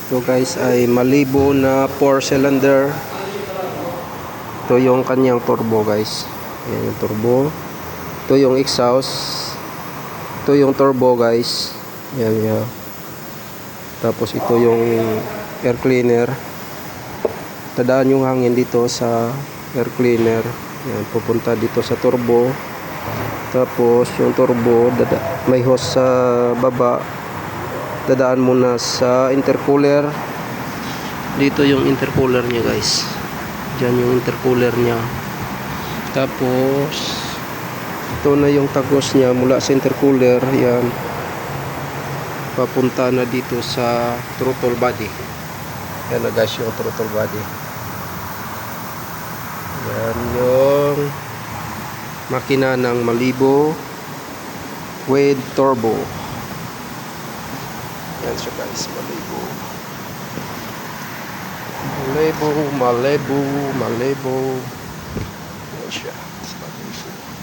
Ito guys ay Malibu na 4 cylinder. Ito yung kanyang turbo guys. Ayan yung turbo. Ito yung exhaust. Ito yung turbo guys. Ayan yan. Tapos ito yung air cleaner. Tadaan yung hangin dito sa air cleaner. Ayan, pupunta dito sa turbo. Tapos yung turbo may hose sa baba. Dadaan muna sa intercooler. Dito yung intercooler niya guys. Diyan yung intercooler niya. Tapos ito na yung tagos niya mula sa intercooler. Yan. Papunta na dito sa throttle body. Yan na guys yung throttle body. Yan yung makina ng Malibu with turbo. Yan siya guys, Malibu. Malibu. Yan siya, Malibu.